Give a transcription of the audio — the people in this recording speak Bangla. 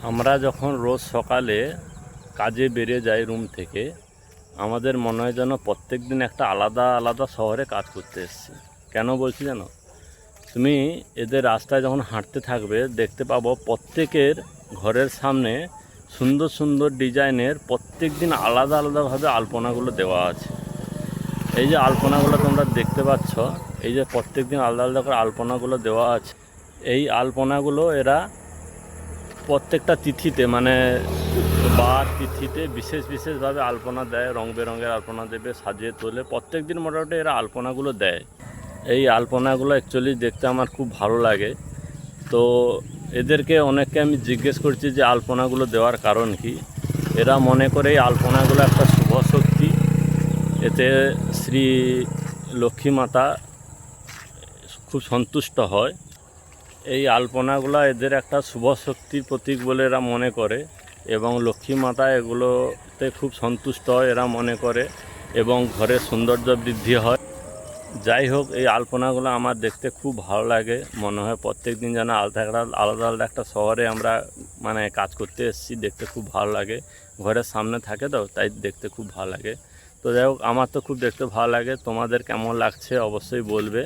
আমরা যখন রোজ সকালে কাজে বেরিয়ে যাই রুম থেকে, আমাদের মনে হয় যেন প্রত্যেক দিন একটা আলাদা আলাদা শহরে কাজ করতে এসেছি। কেন বলছি জানো? তুমি এদের রাস্তায় যখন হাঁটতে থাকবে দেখতে পাবো প্রত্যেকের ঘরের সামনে সুন্দর সুন্দর ডিজাইনের প্রত্যেক দিন আলাদা আলাদাভাবে আলপনাগুলো দেওয়া আছে। এই যে আলপনাগুলো তোমরা দেখতে পাচ্ছ, এই যে প্রত্যেক দিন আলাদা আলাদা করে আলপনাগুলো দেওয়া আছে, এই আলপনাগুলো এরা প্রত্যেকটা তিথিতে মানে বার তিথিতে বিশেষ বিশেষভাবে আলপনা দেয়, রং বেরঙের আলপনা দেবে, সাজিয়ে তোলে। প্রত্যেক দিন মোটামুটি এরা আলপনাগুলো দেয়। এই আলপনাগুলো অ্যাকচুয়ালি দেখতে আমার খুব ভালো লাগে। তো এদেরকে অনেককে আমি জিজ্ঞেস করছি যে আলপনাগুলো দেওয়ার কারণ কি। এরা মনে করে এই আলপনাগুলো একটা শুভ শক্তি, এতে শ্রী লক্ষ্মী মাতা খুব সন্তুষ্ট হয়। এই আলপনাগুলো এদের একটা শুভ শক্তির প্রতীক বলে এরা মনে করে, এবং লক্ষ্মী মাতা এগুলোতে খুব সন্তুষ্ট হয় এরা মনে করে, এবং ঘরের সৌন্দর্য বৃদ্ধি হয়। যাই হোক, এই আলপনাগুলো আমার দেখতে খুব ভালো লাগে। মনে হয় প্রত্যেক দিন যেন আলাদা আলাদা একটা শহরে আমরা মানে কাজ করতে এসেছি। দেখতে খুব ভালো লাগে, ঘরের সামনে থাকে তো তাই দেখতে খুব ভালো লাগে। তো যাই হোক, আমার তো খুব দেখতে ভালো লাগে। তোমাদের কেমন লাগছে অবশ্যই বলবে।